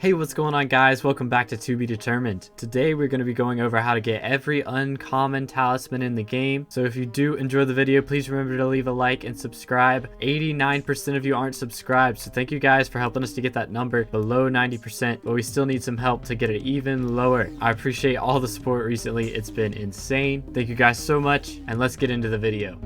Hey, what's going on, guys? Welcome back to Be Determined. Today we're going to be going over how to get every uncommon talisman in the game. So if you do enjoy the video, please remember to leave a like and subscribe. 89% of you aren't subscribed, so thank you guys for helping us to get that number below 90%, but we still need some help to get it even lower. I appreciate all the support recently. It's been insane. Thank you guys so much, and let's get into the video.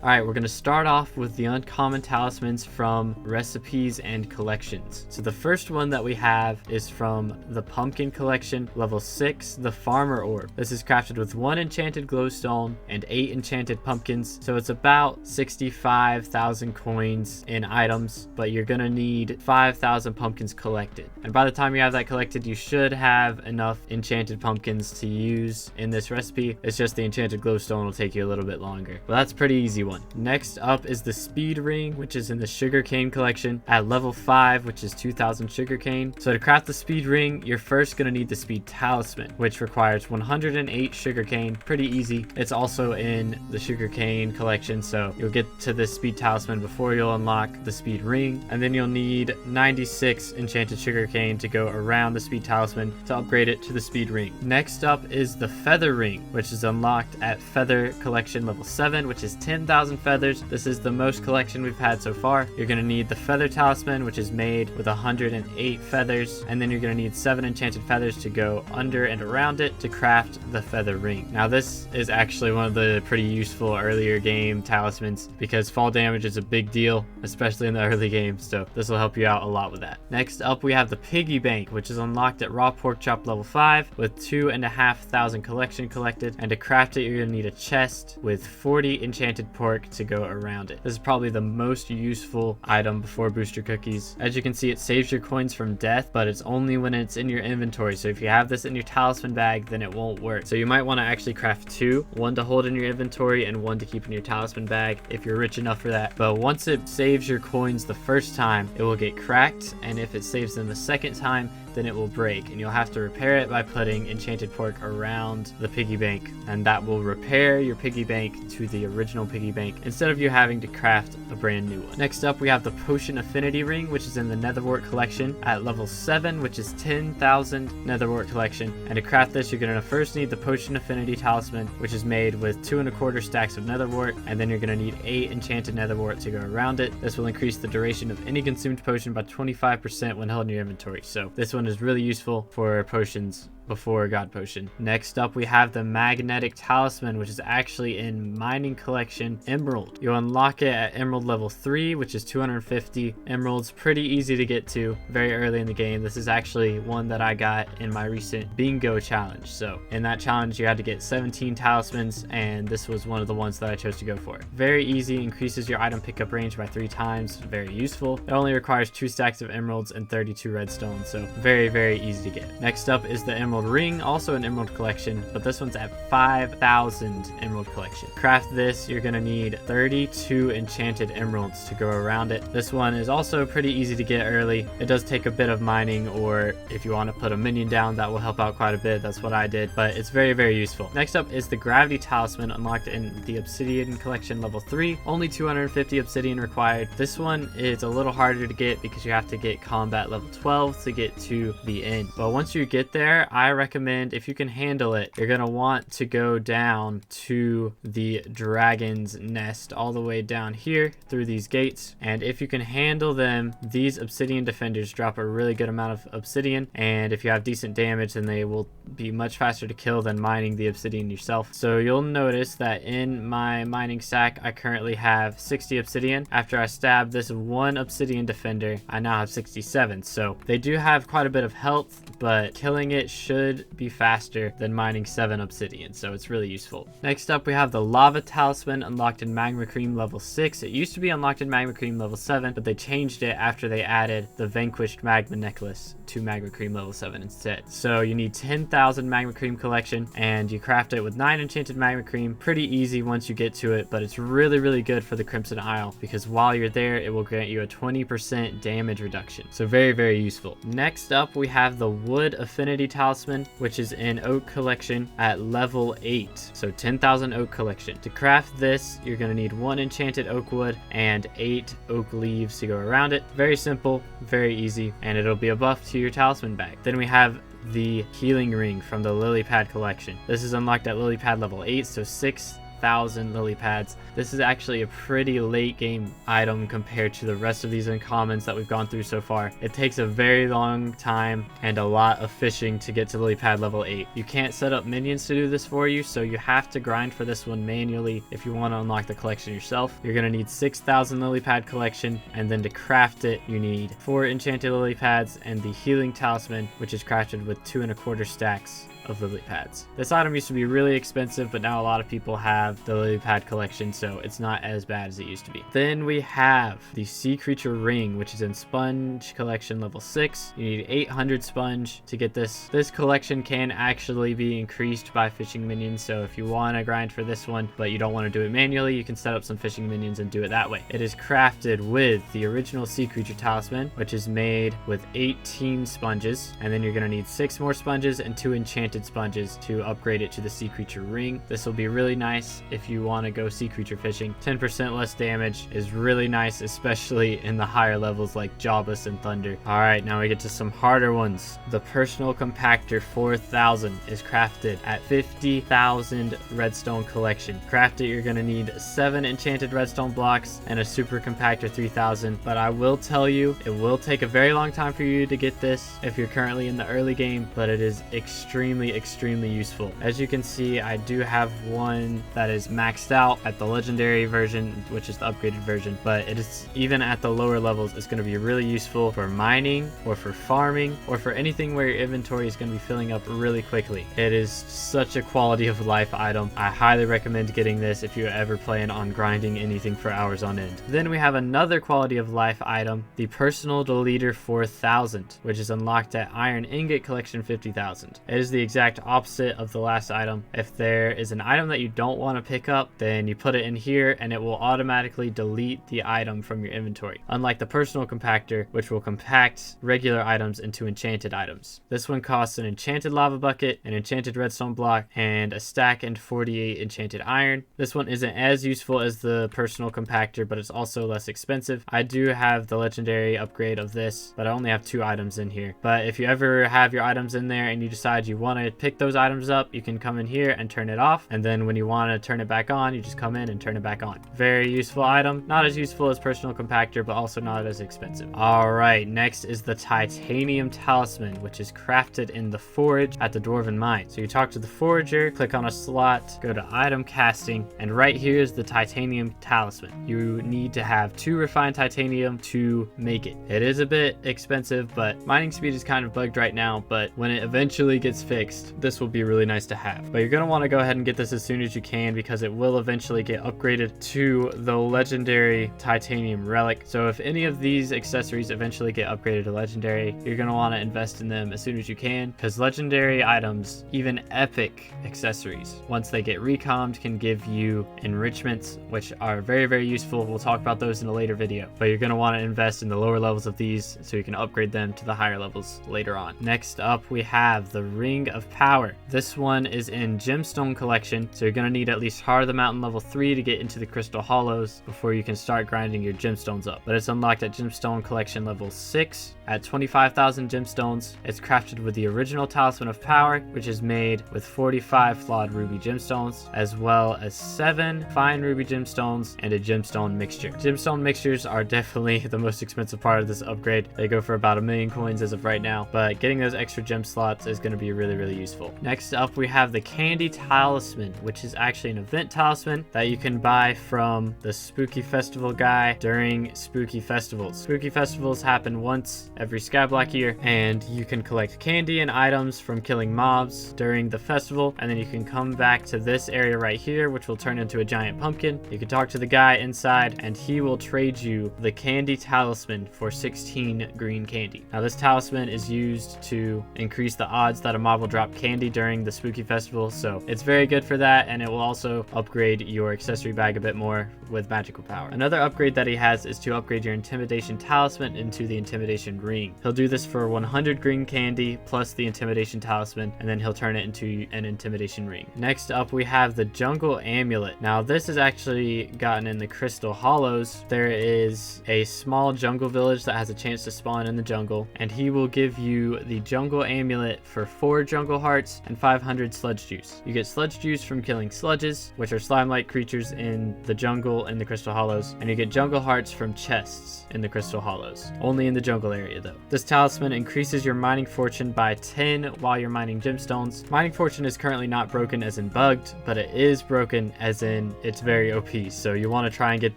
Alright, we're going to start off with the uncommon talismans from recipes and collections. So the first one that we have is from the pumpkin collection, level 6, the Farmer Orb. This is crafted with 1 enchanted glowstone and 8 enchanted pumpkins. So it's about 65,000 coins in items, but you're going to need 5,000 pumpkins collected. And by the time you have that collected, you should have enough enchanted pumpkins to use in this recipe. It's just the enchanted glowstone will take you a little bit longer. But that's a pretty easy one. Next up is the Speed Ring, which is in the sugarcane collection at level 5, which is 2,000 sugarcane. So to craft the Speed Ring, you're first going to need the Speed Talisman, which requires 108 sugarcane. Pretty easy. It's also in the sugarcane collection, so you'll get to the Speed Talisman before you'll unlock the Speed Ring, and then you'll need 96 enchanted sugarcane to go around the Speed Talisman to upgrade it to the Speed Ring. Next up is the Feather Ring, which is unlocked at Feather Collection level 7, which is 10,000 feathers. This is the most collection we've had so far. You're going to need the Feather Talisman, which is made with 108 feathers, and then you're going to need 7 enchanted feathers to go under and around it to craft the Feather Ring. Now this is actually one of the pretty useful earlier game talismans because fall damage is a big deal, especially in the early game, so this will help you out a lot with that. Next up we have the Piggy Bank, which is unlocked at Raw Pork Chop level 5 with 2,500 collection collected, and to craft it you're going to need a chest with 40 enchanted pork to go around it. This is probably the most useful item before booster cookies. As you can see, it saves your coins from death, but it's only when it's in your inventory. So if you have this in your talisman bag, then it won't work. So you might want to actually craft 2, one to hold in your inventory and one to keep in your talisman bag if you're rich enough for that. But once it saves your coins the first time, it will get cracked, and if it saves them the second time, then it will break, and you'll have to repair it by putting enchanted pork around the piggy bank, and that will repair your piggy bank to the original piggy bank instead of you having to craft a brand new one. Next up we have the Potion Affinity Ring, which is in the Netherwort collection at level 7, which is 10,000 Netherwort collection, and to craft this you're going to first need the Potion Affinity Talisman, which is made with 2¼ stacks of Netherwort, and then you're going to need 8 enchanted Netherwort to go around it. This will increase the duration of any consumed potion by 25% when held in your inventory, so this one is really useful for potions before God Potion. Next up we have the Magnetic Talisman, which is actually in Mining Collection Emerald. You'll unlock it at Emerald level 3, which is 250 emeralds. Pretty easy to get to very early in the game. This is actually one that I got in my recent bingo challenge. So in that challenge you had to get 17 talismans, and this was one of the ones that I chose to go for. Very easy, increases your item pickup range by 3 times. Very useful. It only requires 2 stacks of emeralds and 32 redstone, so very easy to get. Next up is the Emerald Ring, also an Emerald collection, but this one's at 5,000 Emerald collection. Craft this, you're gonna need 32 enchanted emeralds to go around it. This one is also pretty easy to get early. It does take a bit of mining, or if you want to put a minion down, that will help out quite a bit. That's what I did, but it's very useful. Next up is the Gravity Talisman, unlocked in the Obsidian collection level 3. Only 250 obsidian required. This one is a little harder to get because you have to get combat level 12 to get to the end, but once you get there, I recommend, if you can handle it, you're gonna want to go down to the dragon's nest all the way down here through these gates, and if you can handle them, these obsidian defenders drop a really good amount of obsidian, and if you have decent damage then they will be much faster to kill than mining the obsidian yourself. So you'll notice that in my mining sack I currently have 60 obsidian. After I stab this one obsidian defender, I now have 67. So they do have quite a bit of health, but killing it should be faster than mining 7 obsidian, so it's really useful. Next up we have the Lava Talisman, unlocked in Magma Cream level 6. It used to be unlocked in Magma Cream level 7, but they changed it after they added the Vanquished Magma Necklace to Magma Cream level 7 instead. So you need 10,000 Magma Cream collection, and you craft it with 9 enchanted Magma Cream. Pretty easy once you get to it, but it's really good for the Crimson Isle because while you're there it will grant you a 20% damage reduction. So very useful. Next up we have the Wood Affinity Talisman, Talisman, which is in Oak Collection at level 8. So 10,000 Oak Collection. To craft this, you're going to need 1 enchanted oak wood and 8 oak leaves to go around it. Very simple, very easy, and it'll be a buff to your talisman bag. Then we have the healing ring from the lily pad collection. This is unlocked at lily pad level 8, so 6,000 lily pads. This is actually a pretty late game item compared to the rest of these uncommons that we've gone through so far. It takes a very long time and a lot of fishing to get to lily pad level 8. You can't set up minions to do this for you, so you have to grind for this one manually if you want to unlock the collection yourself. You're going to need 6,000 lily pad collection, and then to craft it you need 4 enchanted lily pads and the healing talisman, which is crafted with 2 1/4 stacks of lily pads. This item used to be really expensive, but now a lot of people have the lily pad collection, so it's not as bad as it used to be. Then we have the sea creature ring, which is in sponge collection level 6. You need 800 sponge to get this. This collection can actually be increased by fishing minions, so if you want to grind for this one but you don't want to do it manually, you can set up some fishing minions and do it that way. It is crafted with the original sea creature talisman, which is made with 18 sponges, and then you're going to need 6 more sponges and 2 enchanted sponges to upgrade it to the sea creature ring. This will be really nice if you want to go sea creature fishing. 10% less damage is really nice, especially in the higher levels like Jawbus and Thunder. Alright, now we get to some harder ones. The personal compactor 4000 is crafted at 50,000 redstone collection. Craft it, you're going to need 7 enchanted redstone blocks and a super compactor 3000, but I will tell you it will take a very long time for you to get this if you're currently in the early game, but it is extremely useful. As you can see, I do have one that is maxed out at the legendary version, which is the upgraded version, but it is even at the lower levels, it's going to be really useful for mining or for farming or for anything where your inventory is going to be filling up really quickly. It is such a quality of life item. I highly recommend getting this if you ever plan on grinding anything for hours on end. Then we have another quality of life item, the personal deleter 4000, which is unlocked at iron ingot collection 50,000. It is the exact opposite of the last item. If there is an item that you don't want to pick up, then you put it in here and it will automatically delete the item from your inventory, unlike the personal compactor, which will compact regular items into enchanted items. This one costs an enchanted lava bucket, an enchanted redstone block, and a stack and 48 enchanted iron. This one isn't as useful as the personal compactor, but it's also less expensive. I do have the legendary upgrade of this, but I only have 2 items in here. But if you ever have your items in there and you decide you want to pick those items up, you can come in here and turn it off, and then when you want to turn it back on, you just come in and turn it back on. Very useful item. Not as useful as personal compactor, but also not as expensive. Alright, next is the titanium talisman, which is crafted in the forge at the dwarven mine. So you talk to the forager, click on a slot, go to item casting, and right here is the titanium talisman. You need to have 2 refined titanium to make it. It is a bit expensive, but mining speed is kind of bugged right now, but when it eventually gets fixed, this will be really nice to have. But you're going to want to go ahead and get this as soon as you can, because it will eventually get upgraded to the legendary titanium relic. So if any of these accessories eventually get upgraded to legendary, you're going to want to invest in them as soon as you can, because legendary items, even epic accessories, once they get recommed, can give you enrichments, which are very useful. We'll talk about those in a later video, but you're going to want to invest in the lower levels of these so you can upgrade them to the higher levels later on. Next up, we have the Ring of Power. This one is in gemstone collection, so you're going to need at least Heart of the Mountain level 3 to get into the crystal hollows before you can start grinding your gemstones up. But it's unlocked at gemstone collection level 6 at 25,000 gemstones. It's crafted with the original Talisman of Power, which is made with 45 flawed ruby gemstones, as well as 7 fine ruby gemstones and a gemstone mixture. Gemstone mixtures are definitely the most expensive part of this upgrade. They go for about 1,000,000 coins as of right now, but getting those extra gem slots is going to be really useful. Next up, we have the Candy Talisman, which is actually an event talisman that you can buy from the Spooky Festival guy during Spooky Festivals. Spooky Festivals happen once every SkyBlock year, and you can collect candy and items from killing mobs during the festival, and then you can come back to this area right here, which will turn into a giant pumpkin. You can talk to the guy inside, and he will trade you the Candy Talisman for 16 green candy. Now this talisman is used to increase the odds that a mob will drop candy during the spooky festival, so it's very good for that, and it will also upgrade your accessory bag a bit more with magical power. Another upgrade that he has is to upgrade your intimidation talisman into the intimidation ring. He'll do this for 100 green candy plus the intimidation talisman, and then he'll turn it into an intimidation ring. Next up, we have the jungle amulet. Now this is actually gotten in the crystal hollows. There is a small jungle village that has a chance to spawn in the jungle, and he will give you the jungle amulet for 4 jungle hearts and 500 sludge juice. You get sludge juice from killing sludges, which are slime-like creatures in the jungle in the crystal hollows, and you get jungle hearts from chests in the crystal hollows, only in the jungle area though. This talisman increases your mining fortune by 10 while you're mining gemstones. Mining fortune is currently not broken as in bugged, but it is broken as in it's very OP, so you want to try and get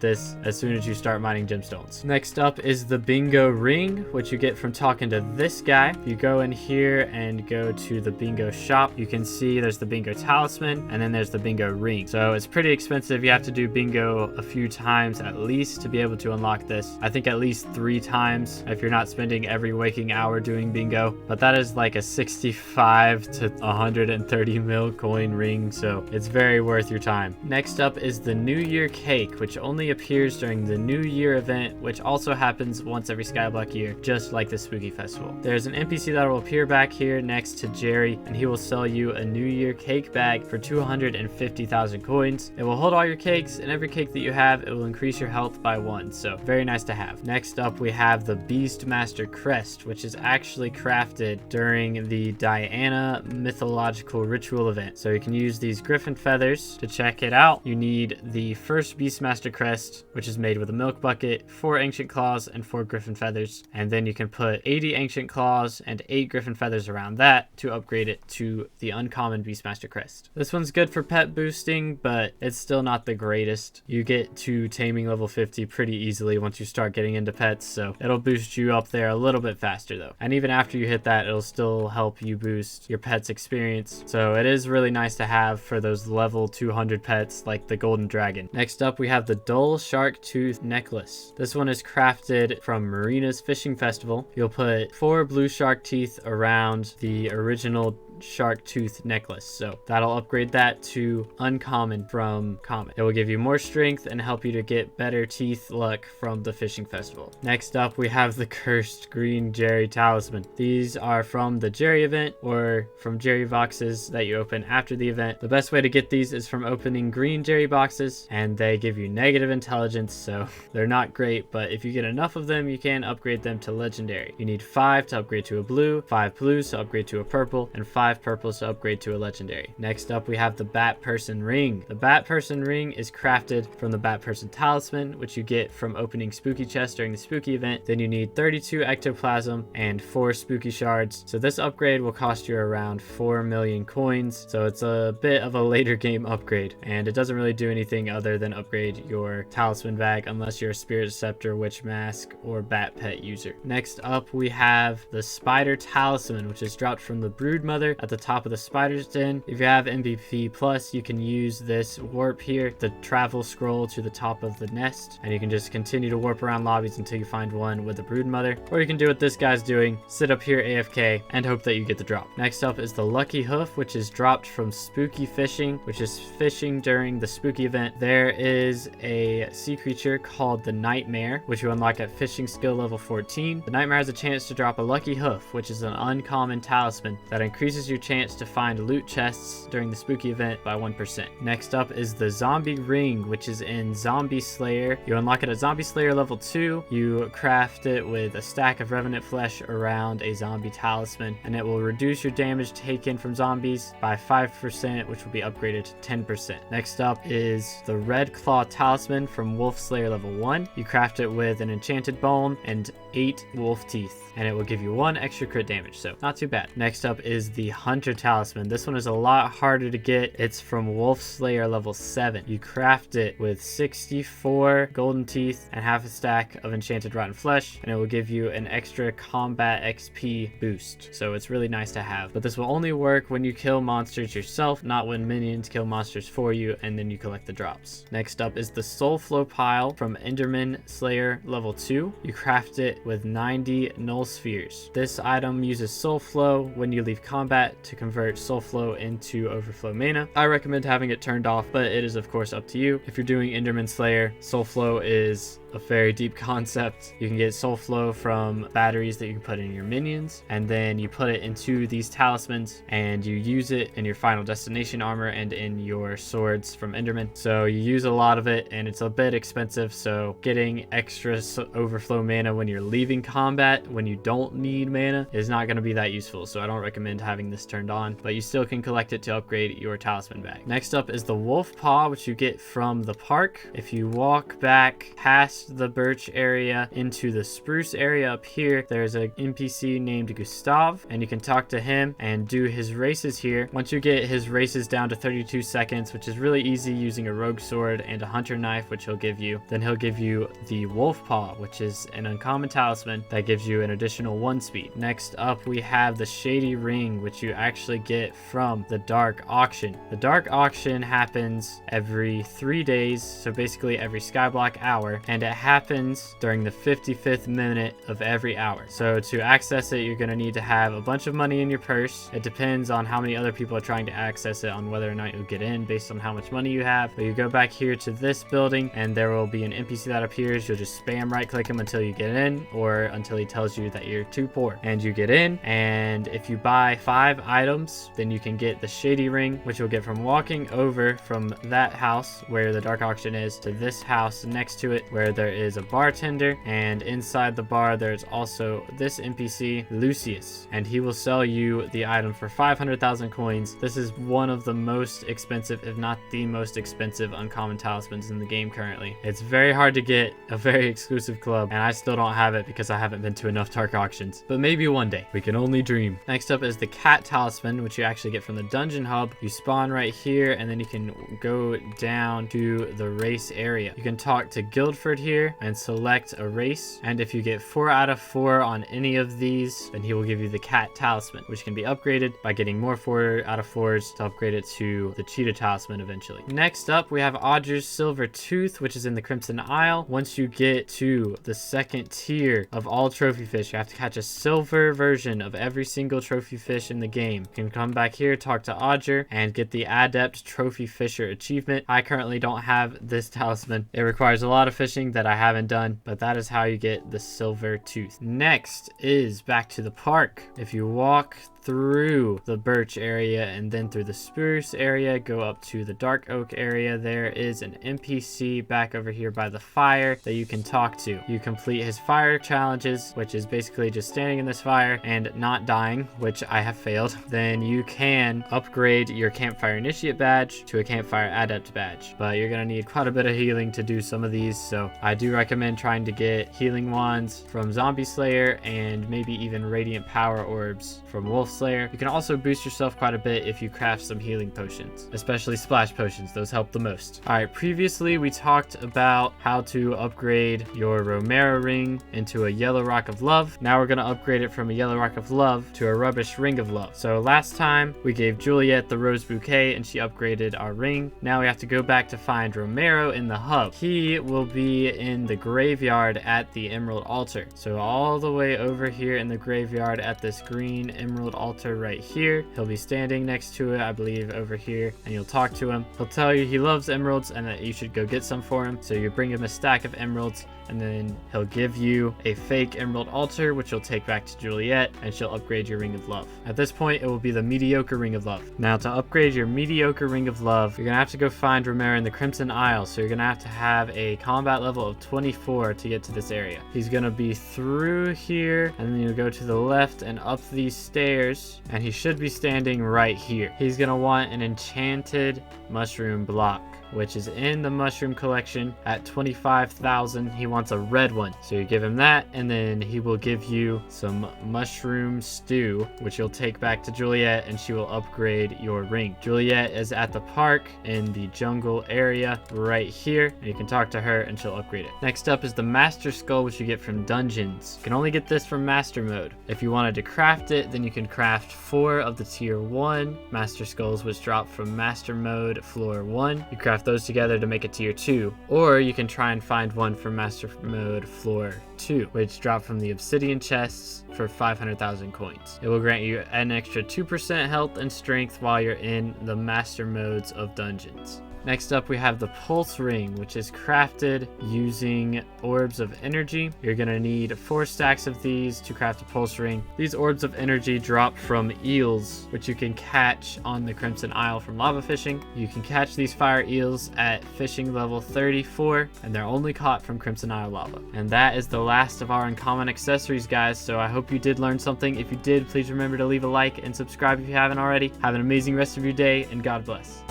this as soon as you start mining gemstones. Next up is the bingo ring, which you get from talking to this guy. If you go in here and go to the bingo shop, you can see there's the bingo talisman and then there's the bingo ring. So it's pretty expensive. You have to do bingo a few times at least to be able to unlock this. I think at least 3 times if you're not spending every waking hour doing bingo, but that is like a 65 to 130 mil coin ring, so it's very worth your time. Next up is the New Year cake, which only appears during the New Year event, which also happens once every Skyblock year, just like the Spooky Festival. There's an NPC that will appear back here next to Jerry, and he will sell you a New Year cake bag for 250,000 coins. It will hold all your cakes, and every cake that you have, it will increase your health by 1, so very nice to have. Next up, we have the Beastmaster Crest, which is actually crafted during the Diana mythological ritual event. So you can use these griffin feathers to check it out. You need the first Beastmaster Crest, which is made with a milk bucket, 4 ancient claws, and 4 griffin feathers. And then you can put 80 ancient claws and 8 griffin feathers around that to upgrade it to the uncommon Beastmaster Crest. This one's good for pet boosting, but it's still not the greatest. You get to taming level 50 pretty easily once you start getting into pets, so it'll boost you up there a little bit faster though. And even after you hit that, it'll still help you boost your pet's experience. So it is really nice to have for those level 200 pets like the golden dragon. Next up, we have the dull shark tooth necklace. This one is crafted from Marina's fishing festival. You'll put 4 blue shark teeth around the original shark tooth necklace, so that'll upgrade that to uncommon from common. It will give you more strength and help you to get better teeth luck from the fishing festival. Next up, we have the cursed green Jerry talisman. These are from the Jerry event or from Jerry boxes that you open after the event. The best way to get these is from opening green Jerry boxes, and they give you negative intelligence, so they're not great, but if you get enough of them, you can upgrade them to legendary. You need 5 to upgrade to a blue, 5 blues to upgrade to a purple, and 5 purples to upgrade to a legendary. Next up, we have the Bat Person Ring. The Bat Person Ring is crafted from the Bat Person Talisman, which you get from opening spooky chests during the spooky event. Then you need 32 ectoplasm and 4 spooky shards. So this upgrade will cost you around 4 million coins. So it's a bit of a later game upgrade, and it doesn't really do anything other than upgrade your talisman bag unless you're a Spirit Scepter, Witch Mask, or Bat Pet user. Next up, we have the Spider Talisman, which is dropped from the Broodmother at the top of the spider's den. If you have MVP plus, you can use this warp here, the travel scroll to the top of the nest, and you can just continue to warp around lobbies until you find one with the Broodmother. Or you can do what this guy's doing, sit up here AFK and hope that you get the drop. Next up is the Lucky Hoof, which is dropped from Spooky Fishing, which is fishing during the spooky event. There is a sea creature called the Nightmare, which you unlock at fishing skill level 14. The Nightmare has a chance to drop a Lucky Hoof, which is an uncommon talisman that increases your chance to find loot chests during the spooky event by 1%. Next up is the Zombie Ring, which is in Zombie Slayer. You unlock it at Zombie Slayer level 2. You craft it with a stack of Revenant flesh around a zombie talisman, and it will reduce your damage taken from zombies by 5%, which will be upgraded to 10%. Next up is the Red Claw Talisman from Wolf Slayer level 1. You craft it with an enchanted bone and 8 wolf teeth, and it will give you 1 extra crit damage, so not too bad. Next up is the Hunter Talisman. This one is a lot harder to get. It's from Wolf Slayer level 7. You craft it with 64 golden teeth and half a stack of enchanted rotten flesh, and it will give you an extra combat XP boost, so it's really nice to have. But this will only work when you kill monsters yourself, not when minions kill monsters for you and then you collect the drops. Next up is the Soul Flow Pile from Enderman Slayer level 2. You craft it with 90 null spheres. This item uses soul flow when you leave combat combat to convert soul flow into overflow mana. I recommend having it turned off, but it is of course up to you. If you're doing Enderman Slayer, soul flow is a very deep concept. You can get soul flow from batteries that you can put in your minions, and then you put it into these talismans and you use it in your final destination armor and in your swords from Enderman. So you use a lot of it and it's a bit expensive, so getting extra overflow mana when you're leaving combat when you don't need mana is not going to be that useful, so I don't recommend having this turned on, but you still can collect it to upgrade your talisman bag. Next up is the wolf paw, which you get from the park. If you walk back past the birch area into the spruce area up here, there's an NPC named Gustav, and you can talk to him and do his races here. Once you get his races down to 32 seconds, which is really easy using a rogue sword and a hunter knife, which he'll give you, then he'll give you the wolf paw, which is an uncommon talisman that gives you an additional 1 speed. Next up we have the Shady Ring, which you actually get from the dark auction. The dark auction happens every 3 days, so basically every skyblock hour, and it happens during the 55th minute of every hour. So to access it, you're going to need to have a bunch of money in your purse. It depends on how many other people are trying to access it on whether or not you'll get in based on how much money you have. But you go back here to this building and there will be an NPC that appears. You'll just spam right click him until you get in, or until he tells you that you're too poor, and you get in. And if you buy 5 items, then you can get the Shady Ring, which you'll get from walking over from that house where the dark auction is to this house next to it where there is a bartender, and inside the bar there's also this NPC Lucius, and he will sell you the item for 500,000 coins. This is one of the most expensive, if not the most expensive, uncommon talismans in the game currently. It's very hard to get a very exclusive club, and I still don't have it because I haven't been to enough dark auctions, but maybe one day. We can only dream. Next up is the cat talisman, which you actually get from the dungeon hub. You spawn right here and then you can go down to the race area. You can talk to Guildford here and select a race, and if you get 4 out of 4 on any of these, then he will give you the cat talisman, which can be upgraded by getting more 4 out of 4s to upgrade it to the cheetah talisman eventually. Next up we have Audrey's silver tooth, which is in the Crimson Isle. Once you get to the second tier of all trophy fish, you have to catch a silver version of every single trophy fish in the game. You can come back here, talk to Audrey, and get the adept trophy fisher achievement. I currently don't have this talisman. It requires a lot of fishing that I haven't done, but that is how you get the silver tooth. Next is back to the park. If you walk through the birch area and then through the spruce area, go up to the dark oak area, there is an NPC back over here by the fire that you can talk to. You complete his fire challenges, which is basically just standing in this fire and not dying, which I have failed. Then you can upgrade your campfire initiate badge to a campfire adept badge, but you're gonna need quite a bit of healing to do some of these, so I do recommend trying to get healing wands from Zombie Slayer and maybe even radiant power orbs from Wolf Slayer. You can also boost yourself quite a bit if you craft some healing potions, especially splash potions. Those help the most. All right, previously we talked about how to upgrade your Romero ring into a yellow rock of love. Now we're going to upgrade it from a yellow rock of love to a rubbish ring of love. So last time we gave Juliet the rose bouquet and she upgraded our ring. Now we have to go back to find Romero in the hub. He will be in the graveyard at the emerald altar. So all the way over here in the graveyard at this green emerald altar right here, he'll be standing next to it, I believe over here, and you'll talk to him. He'll tell you he loves emeralds and that you should go get some for him. So you bring him a stack of emeralds, and then he'll give you a fake emerald altar, which you'll take back to Juliet, and she'll upgrade your ring of love. At this point, it will be the mediocre ring of love. Now to upgrade your mediocre ring of love, you're gonna have to go find Romero in the Crimson Isle. So you're gonna have a combat level of 24 to get to this area. He's gonna be through here, and then you'll go to the left and up these stairs, and he should be standing right here. He's gonna want an enchanted mushroom block, which is in the mushroom collection at 25,000. He wants a red one, so you give him that, and then he will give you some mushroom stew, which you'll take back to Juliet, and she will upgrade your ring. Juliet is at the park in the jungle area right here, and you can talk to her and she'll upgrade it. Next up is the master skull, which you get from dungeons. You can only get this from master mode. If you wanted to craft it, then you can craft 4 of the tier 1 master skulls, which drop from master mode floor 1. You craft craft those together to make a tier 2. Or you can try and find one for Master Mode Floor 2, which drop from the Obsidian chests for 500,000 coins. It will grant you an extra 2% health and strength while you're in the Master Modes of dungeons. Next up, we have the Pulse Ring, which is crafted using Orbs of Energy. You're going to need 4 stacks of these to craft a Pulse Ring. These Orbs of Energy drop from eels, which you can catch on the Crimson Isle from lava fishing. You can catch these fire eels at fishing level 34, and they're only caught from Crimson Isle lava. And that is the last of our uncommon accessories, guys, so I hope you did learn something. If you did, please remember to leave a like and subscribe if you haven't already. Have an amazing rest of your day, and God bless.